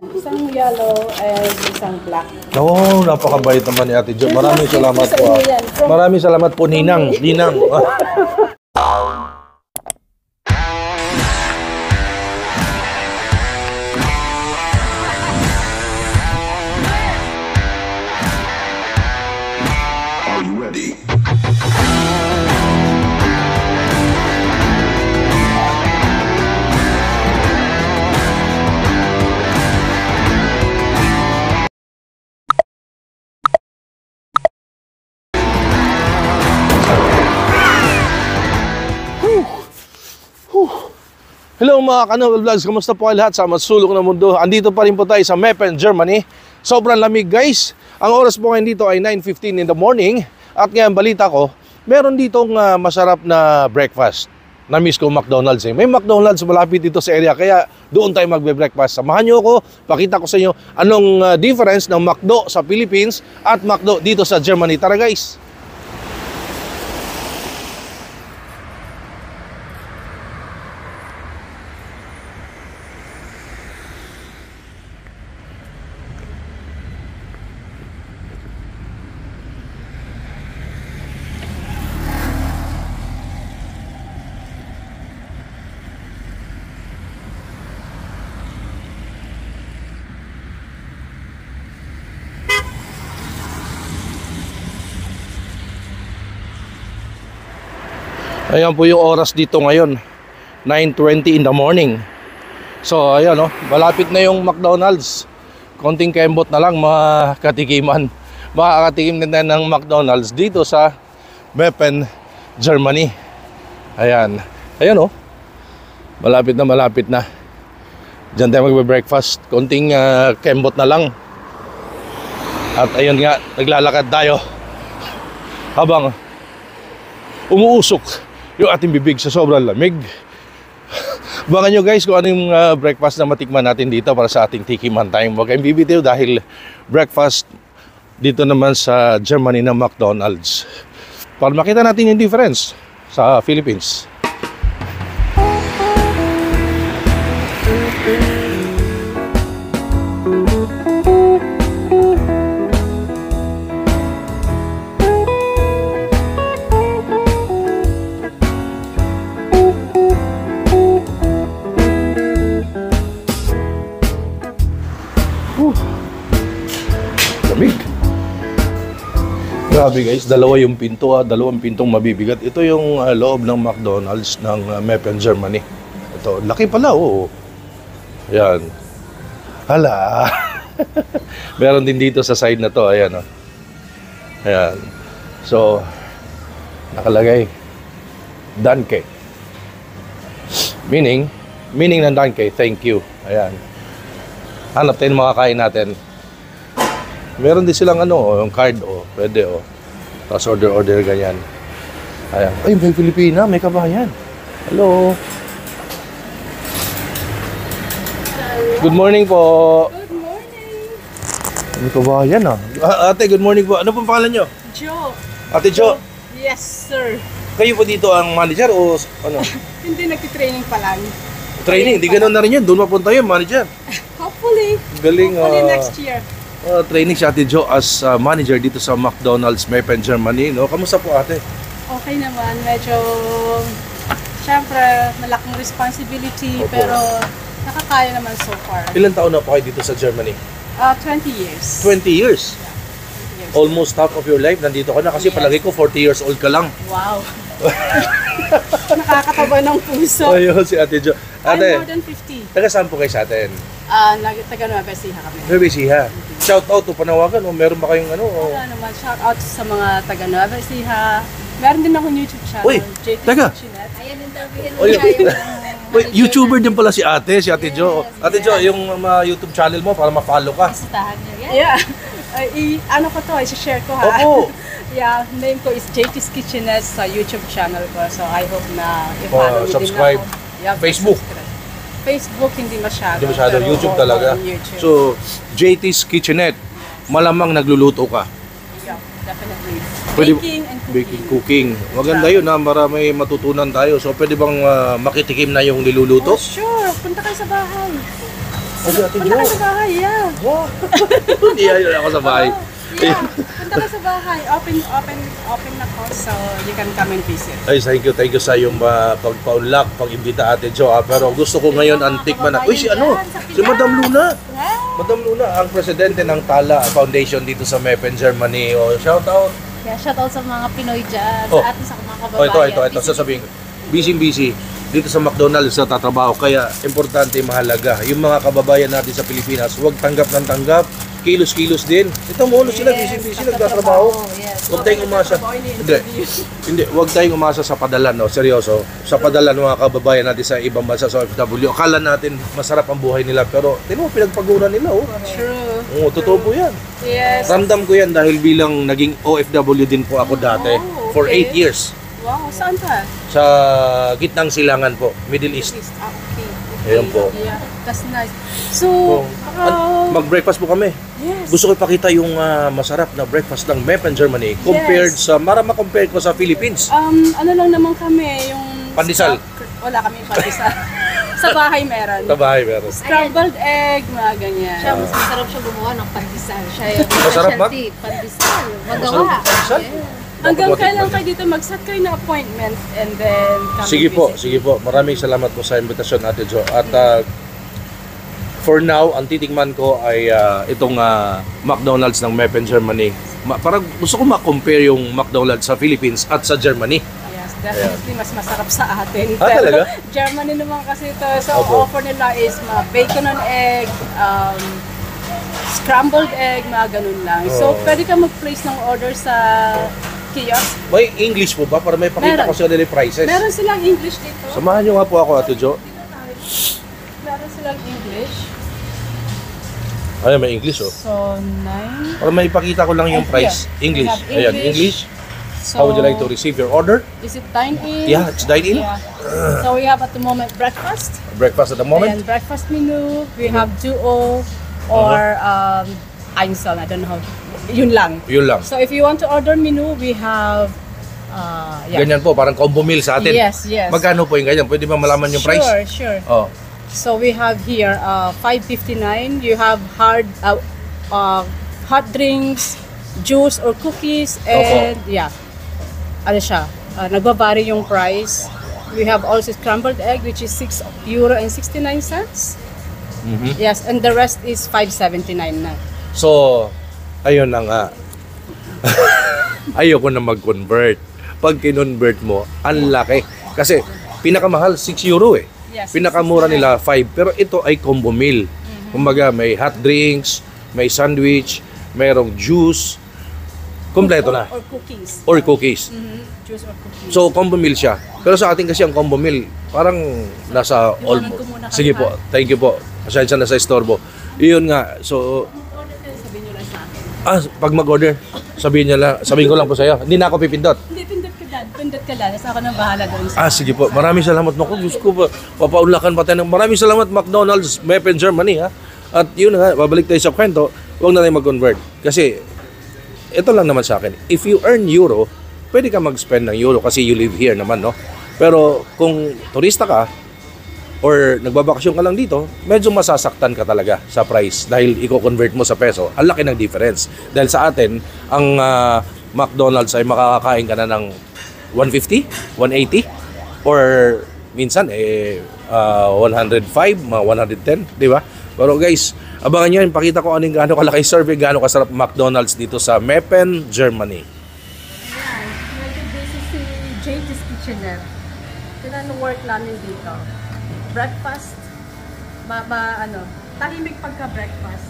Isang yellow and isang black. Oo, napakabait naman ni Ate Jo. Maraming salamat po. Maraming salamat po, Ninang. Ninang. Are you ready? Hello mga Kanovel Vlogs, kamusta po kayo lahat sa masulok na mundo? Andito pa rin po tayo sa Meppen, Germany. Sobrang lamig guys. Ang oras po ngayon dito ay 9:15 in the morning. At ngayon balita ko, meron ditong masarap na breakfast. Na-miss ko McDonald's eh. May McDonald's malapit dito sa area, kaya doon tayo magbe-breakfast. Samahan nyo ako, pakita ko sa inyo anong difference ng McDo sa Philippines at McDo dito sa Germany. Tara guys! Ayan po yung oras dito ngayon, 9:20 in the morning. So ayan o, malapit na yung McDonald's. Konting kembot na lang makatikiman. Makakatikim na ng McDonald's dito sa Meppen, Germany. Ayan, ayan o, malapit na. Diyan tayo magbe-breakfast. Konting kembot na lang. At ayun nga, naglalakad tayo habang umuusok yung ating bibig sa sobrang lamig. Abangan nyo guys kung ano yung breakfast na matikman natin dito para sa ating tikiman time. Huwag kayong bibitiw dahil breakfast dito naman sa Germany na McDonald's. Para makita natin yung difference sa Philippines. Grabe guys, dalawa yung pinto dalawang pintong mabibigat. Ito yung loob ng McDonald's ng Meppen, Germany. Ito, laki pala oh. Ayan. Hala. Meron din dito sa side na to, ayan oh. Ayan. So, nakalagay Danke. Meaning ng Danke, thank you. Ayan. Hanap tayo mga kain natin. Meron din silang yung card pwede tapos order ganyan. Ayan. Ay, may Pilipina, may kabayan. Hello. Good morning po. Good morning. May kabayan Ate, good morning po. Ano pong pangalan nyo? Jo. Ate Jo. Yes, sir. Kayo po dito ang manager o ano? Hindi, nagtitraining pa lang. Training, di ganun na rin yun. Doon mapunta yun, manager. Hopefully. Galing. Hopefully next year. Training si Ate Jo as manager dito sa McDonald's Meppen, Germany, no? Kamusta po ate? Okay naman, medyo syempre malaking responsibility. Opo. Pero nakakaya naman so far. Ilan taon na po kayo dito sa Germany? 20 years. 20 years? Yeah, 20 years. Almost half of your life nandito ka na kasi Yes. palagi ko 40 years old ka lang. Wow. Nakakataba ng puso. Ayun si Ate Jo. I'm Ate, more than 50. taga saan po kayo sa atin? Taga Nueva Ecija kami. Nueva Ecija. Shout out o panawagan o meron ba kayong Wala naman, shout out sa mga taga Nueva Ecija. Meron din akong YouTube channel. Uy, taga. Ayan, interviewin mo Uy, tayo. YouTuber din pala si Ate Jo. Ate Jo, yung YouTube channel mo para ma-follow ka. Kasitahan niyo yan. Yeah. Ano ko to, i-share ko ha. Opo. Yeah, name ko is JT's Kitchenette sa YouTube channel ko. So I hope na i-follow niyo din subscribe. ako. Yeah, Facebook. Facebook hindi masyado. Hindi masyado, pero YouTube talaga. YouTube. So, JT's Kitchenette, malamang nagluluto ka. Yeah, definitely. Pwede, Baking and cooking. baking, cooking. Maganda yun na para may matutunan tayo. So, pwede bang makitikim na yung Oh, niluluto? sure. Punta kayo sa bahay. Kasi Ate Punta Jo. ka sa bahay, yeah. Wow. Hindi ayun ako sa bahay. Yeah, punta ka sa bahay. Open na ko, so you can come and visit. Ay, thank you sa iyong pagpa-unlock, pag-imbita Ate Jo. Pero gusto ko ngayon antikman na. Uy, si ano? Si Madam Luna. Madam Luna, ang presidente ng Tala Foundation dito sa Meppen, Germany. O, shout out. Kaya shoutout sa mga Pinoy dyan, Oh. sa atin sa mga kababayan. Ito, sasabihin ko. Busy dito sa McDonald's sa tatrabaho. Kaya, importante, mahalaga. Yung mga kababayan natin sa Pilipinas, huwag tanggap ng tanggap. Kilos-kilos din. Ito mo, sila, busy nagtatrabaho. Yes. Huwag tayong umasa. Hindi, huwag tayong umasa sa padalan, no? Seryoso. Sa padalan ng mga kababayan natin sa ibang bansa sa OFW. Akala natin masarap ang buhay nila, pero tingnan mo, pinagpaguran nila, oh. True. Oo, totoo po yan. Yes. Ramdam ko yan dahil bilang naging OFW din po ako dati for 8 years Wow, saan ka? sa gitnang silangan po, Middle East. Okay. Ayan po. Yeah, that's nice. So, Mag-breakfast po kami. yes. Gusto ko ipakita yung masarap na breakfast ng Meppen, Germany compared sa, compare ko sa Philippines. Ano lang naman kami, yung... Pandesal. Wala kami pandesal. Sa bahay meron. Sa bahay meron. Scrambled egg, mga ganyan. Siya, mas masarap siya gumawa ng pandesal. Siya yung Masarap ba? specialty, pandesal. Masarap Magawa. ang pandesal? Hanggang kailan kayo dito, mag-set kayo na appointment and then come Sige and po, visit. sige po. Maraming salamat po sa invitasyon, Ate Jo. At for now, ang titikman ko ay itong McDonald's ng Meppen, Germany. Parang gusto ko ma-compare yung McDonald's sa Philippines at sa Germany. Yes, definitely mas masarap sa atin. Talaga? Germany naman kasi ito. So, Opo. offer nila is bacon on egg, scrambled egg, mga ganun lang. So, pwede ka mag-place ng order sa kiosk. May English po ba? Para may pakita Meron. ko sa nila yung prices. Meron silang English dito. Samahan nyo nga po ako, Ate Jo. Meron silang English. Ay, may English oh. So, 9. Para may ipakita ko lang yung And price. here, English. we have Ayan, English. English. So, How would you like to receive your order? Is it dine-in? Yeah, it's dine-in. Yeah. So, we have at the moment breakfast. Breakfast at the And moment. breakfast menu, we have duo or Einzel. I don't know how. Yun lang. Yun lang. So if you want to order menu, we have yeah. Ganyan po, parang combo meal sa atin. Yes, yes. Magkano po yung ganyan? Pwede ba malaman yung price? Sure, sure. Oh. So we have here $5.59. You have hot drinks, juice or cookies, and yeah. Ano siya? Nagbabari yung price. We have also scrambled egg, which is €6.69. Yes, and the rest is $5.79 na. So, ayun na nga. Ayoko na mag-convert. Pag kinonvert mo, ang laki. Kasi, pinakamahal, €6 eh. Yes, Pinakamura nila, 5. Pero ito ay combo meal. Kumbaga, may hot drinks, may sandwich, mayroong juice. Kompleto na. Or cookies. Or cookies. Juice or cookies. So, combo meal siya. Pero sa atin kasi ang combo meal, parang nasa Iwanan ko muna kayo, Sige po, thank you po. Pasensya na sa istorbo. Iyon nga, so, Order kayo, sabihin nyo lang sa akin. pag mag-order, sabihin ko lang po sa'yo. Hindi na ako pipindot. Hindi, pindot ka lang. Nasa ako nang bahala doon sa... Sige po, maraming salamat. Naku, gusto ko pa, papaunlakan pa tayo. Maraming salamat, McDonald's, Meppen, Germany, ha? At yun nga, babalik tayo sa kwento, huwag na tayo mag-convert. Kasi, ito lang naman sa akin, if you earn euro, pwede ka mag-spend ng euro kasi you live here naman, no? Pero kung turista ka, or nagbabakasyon ka lang dito, medyo masasaktan ka talaga sa price dahil i-convert mo sa peso. Ang laki ng difference. Dahil sa atin, ang McDonald's ay makakakain ka na ng 150, 180, or minsan 105, mga 110, di ba? Pero guys, abangan nyo, pakita ko anong gaano kalaki survey, gaano kasarap McDonald's dito sa Meppen, Germany. Ayan, medyo busy si JT's Kitchenette. Work namin dito. Breakfast, tahimik pagka-breakfast.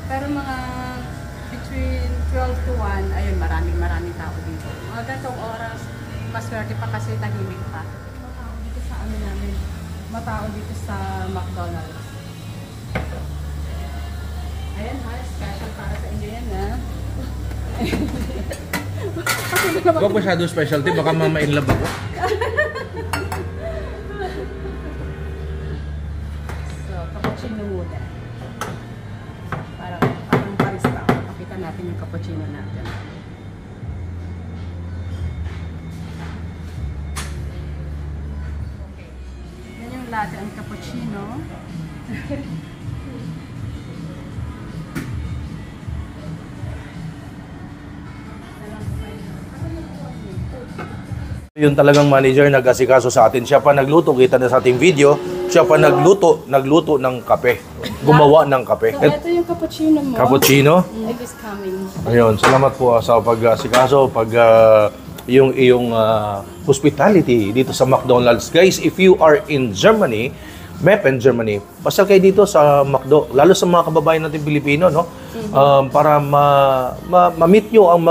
Pero mga between 12 to 1, ayun, maraming tao dito. Mga ganitong oras, maswerte pa kasi tahimik pa. Matao dito sa namin. Matao dito sa McDonald's. Ayan ha, special para sa inyo yan ha. Huwag masyado specialty, baka mama-inlove ako. So, cappuccino muna. Parang barista. Pakita natin yung cappuccino natin. Okay. Yan yung latte ang cappuccino. Yung talagang manager nag-asikaso sa atin. Siya pa nagluto, kita na sa ating video. Siya pa nagluto ng kape. Gumawa ng kape. So, ito yung cappuccino mo. Cappuccino. Egg is coming. Ayun, salamat po sa pag-asikaso, yung iyong hospitality dito sa McDonald's. Guys, if you are in Germany, Meppen, Germany, pasal kayo dito sa McDo, lalo sa mga kababayan natin Pilipino, no? Para ma-meet nyo ang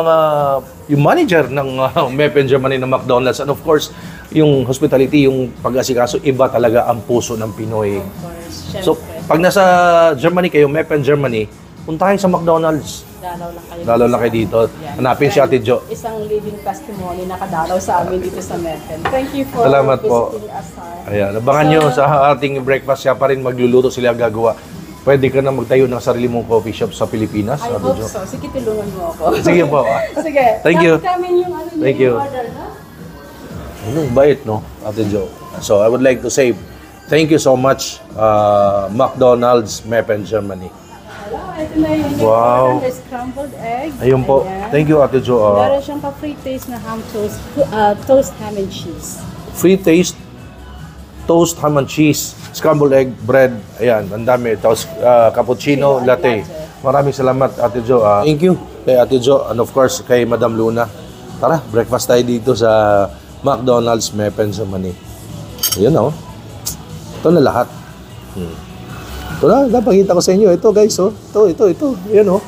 yung manager ng Meppen, Germany ng McDonald's. And of course, yung hospitality, yung pag-asikaso, iba talaga ang puso ng Pinoy. Of course, So, pag nasa Germany kayo, Meppen, Germany, punta kayo sa McDonald's. Dalaw lang kayo. Dito. Yeah. Hanapin si Ate Jo. Isang living testimony nakadalaw sa amin dito sa Meppen. Thank you for Salamat po. visiting us. Ayan, abangan nyo sa ating breakfast. Siya pa rin magluluto, sila gagawa. Pwede ka na magtayo ng sarili mong coffee shop sa Pilipinas. I Ate hope Jo. so. Sige, tulungan mo ako. Sige po. Sige. Thank you. Kamin yung ano Thank yung you. order, no? Anong bait, no, Ate Jo? So, I would like to say, thank you so much, McDonald's, Meppen, Germany. Hello, ito na yung Wow. order, scrambled egg. Ayun po. Ayan. Thank you, Ate Jo. Meron siyang pa-free taste na ham toast, toast ham and cheese. Free taste, toast, ham and cheese, scrambled egg, bread, ayan, ang dami. Tapos cappuccino, latte. Maraming salamat, Ate Jo. Thank you kay Ate Jo and of course kay Madam Luna. Tara, breakfast tayo dito sa McDonald's, Meppen, Germany. Ayan, oh. Ito na lahat. Ito na, napakita ko sa inyo. Ito, guys, oh. Ito. Ayan, oh.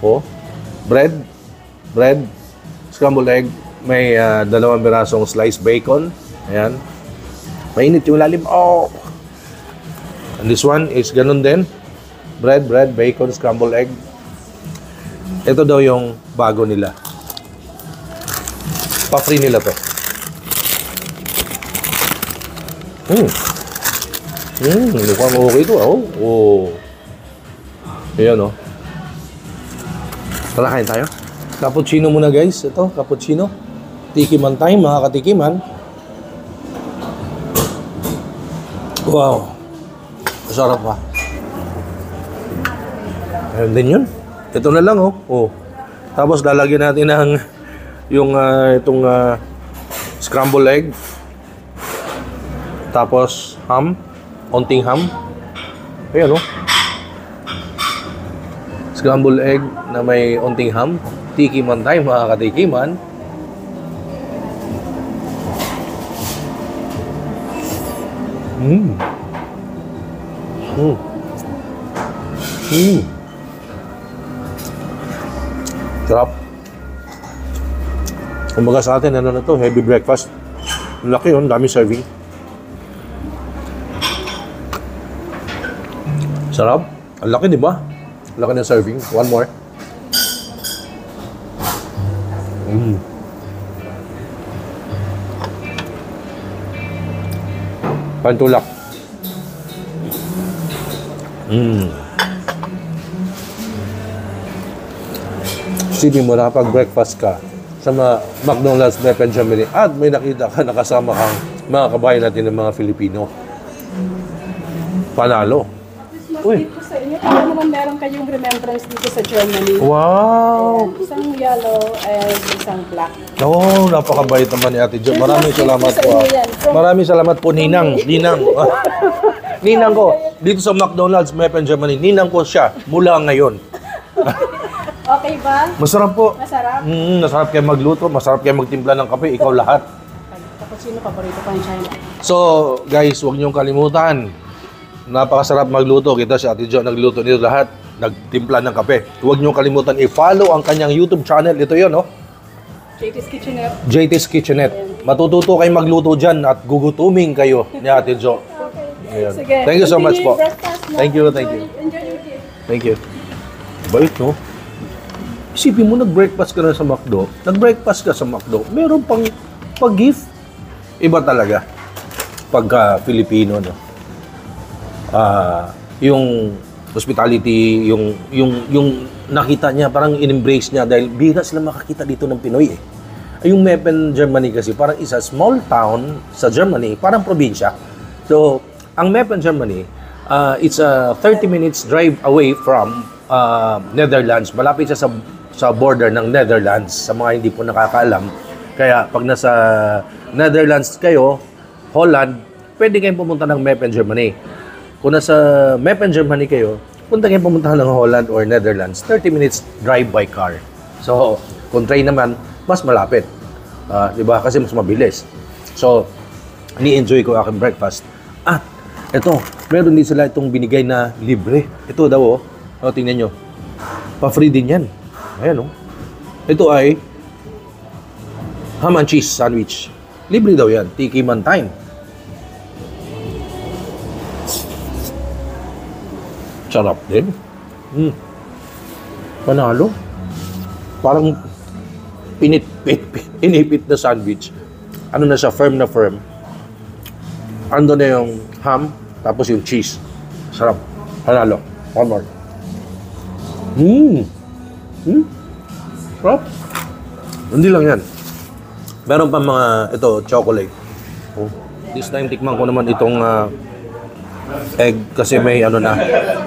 Oh. Bread, scrambled egg, may 2 pirasong sliced bacon. Ayan. Mainit yung lalim. Oh! And this one is ganun din. Bread, bacon, scrambled egg. Ito daw yung bago nila. Pa-free nila to. Mukhang okay ito. Oh. Ayan, oh. Tara, kain tayo. Cappuccino muna, guys. Ito, cappuccino. Tikiman time, mga katikiman. Wow. Masarap pa. Ayun din yun. Ito na lang, oh. Oh. Tapos lalagyan natin ng itong scrambled egg. Tapos ham. Onting ham. Ayan, oh. Scrambled egg na may onting ham. Tikiman tayo, mga katikiman. Sarap. Kumbaga sa atin, ano na to, heavy breakfast. Laki yun, dami serving. Sarap. Ang laki, di ba? Laki ng serving. One more. Pantulak. Isipin mo na pag breakfast ka sa McDonald's, Meppen, Germany at may nakita ka nakasama kang mga kabayan natin ng mga Filipino. Panalo. Uy. Dito sa inyo, para naman meron kayong remembrance dito sa Germany. Wow! Ayan, isang yellow and isang black. Oo, napakabait naman ni Ate Jo. Maraming salamat po. Maraming salamat po, Ninang. Ninang ko, dito sa McDonald's, Meppen, Germany, ninang ko siya mula ngayon. Okay ba? Masarap po. Masarap? Masarap kayo magluto, masarap kayo magtimpla ng kape, ikaw lahat. Cappuccino, paborito ko ng China. So, guys, huwag niyong kalimutan. Napakasarap magluto. Kita si Ate Jo nagluto nito lahat. Nagtimpla ng kape. Huwag niyong kalimutan i-follow ang kanyang YouTube channel. Ito yun, no? JT's Kitchenette. JT's Kitchenette. Matututo kayo magluto dyan at gugutuming kayo ni Ate Jo. Ayan. Sige. Thank you so much po. Breakfast na. Thank you. Enjoy your day. Thank you. Bait, no? Isipin mo, nag-breakfast ka na sa McDo. Nag-breakfast ka sa McDo. Meron pang pag-gift. Iba talaga. Pagka Filipino, no? Yung hospitality, yung nakita niya, parang in-embrace niya dahil bihira sila makakita dito ng Pinoy, eh. Yung Meppen, Germany kasi, parang isa small town sa Germany, parang probinsya. So, ang Meppen, Germany, it's a 30 minutes drive away from Netherlands. Malapit siya sa border ng Netherlands. Sa mga hindi po nakakaalam, Kaya pag nasa Netherlands kayo, Holland, pwede kayong pumunta ng Meppen, Germany. Kung nasa Meppen, Germany kayo, punta kayong pumunta ng Holland or Netherlands, 30 minutes drive by car. So, kung train naman, mas malapit. Diba? Kasi mas mabilis. So, ni-enjoy ko aking breakfast. At, ito, meron din sila itong binigay na libre. Ito daw, tingnan nyo. Pa-free din yan. Ayan, Ito ay ham and cheese sandwich. Libre daw yan. Tiki man time. Sarap din. Panalo. Parang inipit na sandwich. Ano na siya, firm na firm. Ando na yung ham, tapos yung cheese. Sarap. Panalo. One more. Sarap. Hindi lang yan. Meron pa mga, ito, chocolate. This time, tikman ko naman itong egg kasi may ano na,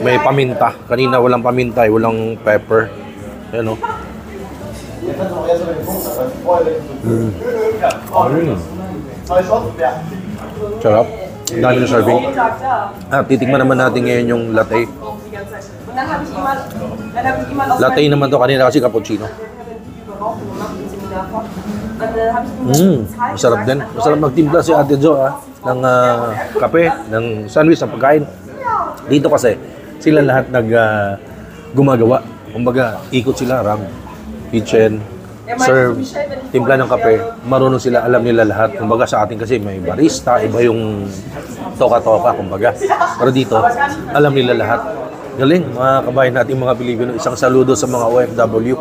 may paminta. Kanina walang paminta, walang pepper. Ayan, Sarap. Dami na serving. Titikman naman natin ngayon yung latte. Latte naman to kanina kasi cappuccino. Masarap din. Masarap magtimpla si Ate Jo ng kape, ng sandwich, ng pagkain. Dito kasi sila lahat gumagawa. Kumbaga, ikot sila around kitchen, serve, timpla ng kape. Marunong sila, alam nila lahat. Kumbaga sa atin kasi may barista, iba yung toka-toka, kumbaga. Pero dito, alam nila lahat. Galing, mga kabayan natin, mga Pilipino. Isang saludo sa mga OFW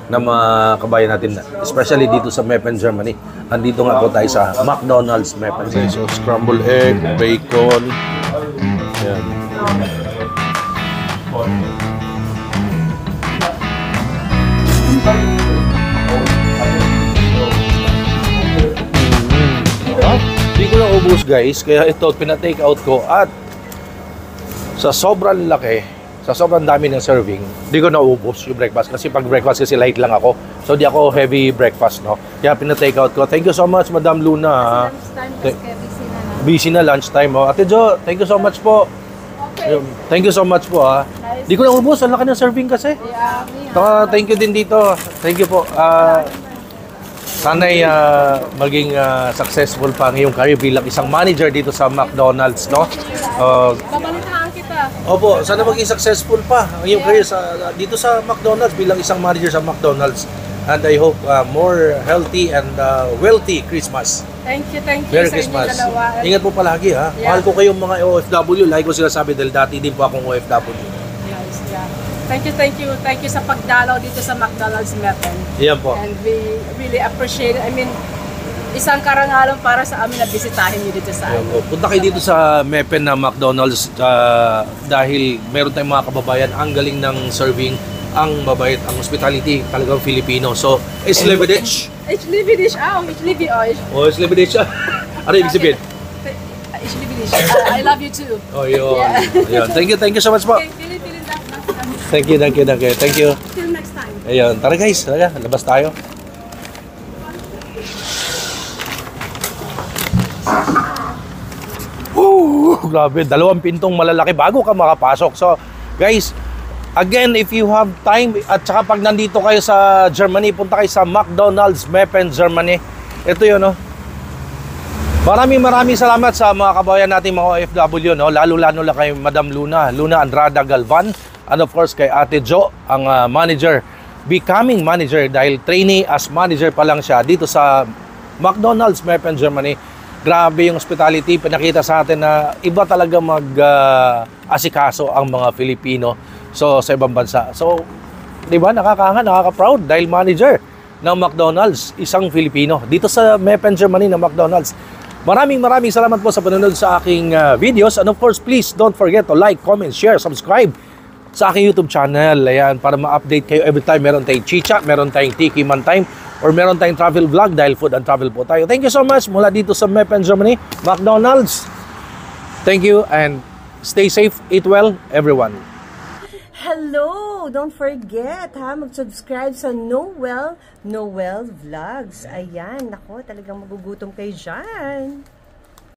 na mga kabayan natin, especially dito sa Meppen, Germany. Andito nga po tayo sa McDonald's Meppen. Okay, so scrambled egg, bacon. Ayan. Hindi ko na ubus guys, kaya ito pina-take out ko at sa sobrang laki, sa sobrang dami ng serving, di ko naubos yung breakfast. Kasi pag breakfast kasi light lang ako. So di ako heavy breakfast, no? Kaya pina-take out ko. Thank you so much, Madam Luna. Busy na lunchtime, Ate Jo, thank you so much po. Okay. Thank you so much po, Di ko naubos, ang laki ng serving kasi. Thank you din dito. Thank you po. Sana'y maging successful pa ngayong career bilang isang manager dito sa McDonald's, no? Babalitaan kita. Opo, sana maging successful pa ang iyong career dito sa McDonald's bilang isang manager sa McDonald's. And I hope more healthy and wealthy Christmas. Thank you Merry sa Christmas. inyong dalawa. Ingat po palagi, ha. Yeah. Mahal ko kayong mga OFW. Like ko sila sabi dahil dati din po akong OFW. Yes, yeah. Thank you sa pagdalaw dito sa McDonald's Meppen. Yan po. And we really appreciate it. I mean, isang karangalan para sa amin na bisitahin niyo dito sa amin. Punta kayo dito sa Meppen na McDonald's dahil meron tayong mga kababayan. Ang galing ng serving, ang mabait, ang hospitality, talagang Filipino. So, it's Levedich. Ich liebe dich auch. Ich liebe euch. Oh, it's Levedich. Ano ibig sabihin? Ich liebe dich. I love you too. Oh, yun. Yeah. Ayun. Thank you so much po. Okay, Philippine Duck. Thank you. Thank you. Till next time. Ayun. Tara guys, tara, labas tayo. Grabe, 2 pintong malalaki bago ka makapasok. So, guys, again, if you have time at saka pag nandito kayo sa Germany, punta kayo sa McDonald's Meppen, Germany. Ito yun, no? Maraming salamat sa mga kabayan natin, mga OFW, no? Lalo-lalo lang kay Madam Luna Andrada Galvan, and of course kay Ate Jo, ang manager, becoming manager dahil trainee as manager pa lang siya dito sa McDonald's Meppen, Germany. Grabe yung hospitality, pinakita sa atin na iba talaga mag-asikaso ang mga Filipino sa ibang bansa. So, di ba, nakaka-proud dahil manager ng McDonald's, isang Filipino dito sa Meppen, Germany na McDonald's. Maraming salamat po sa panonood sa aking videos. And of course, please don't forget to like, comment, share, subscribe sa aking YouTube channel. Ayan, para ma-update kayo every time meron tayong chicha, meron tayong Tiki Man Time, or meron tayong travel vlog dahil food and travel po tayo. Thank you so much mula dito sa Meppen, Germany, McDonald's. Thank you and stay safe, eat well, everyone. hello! Don't forget, ha, mag-subscribe sa Noel Vlogs. Ayan, nako, talagang magugutom kayo dyan.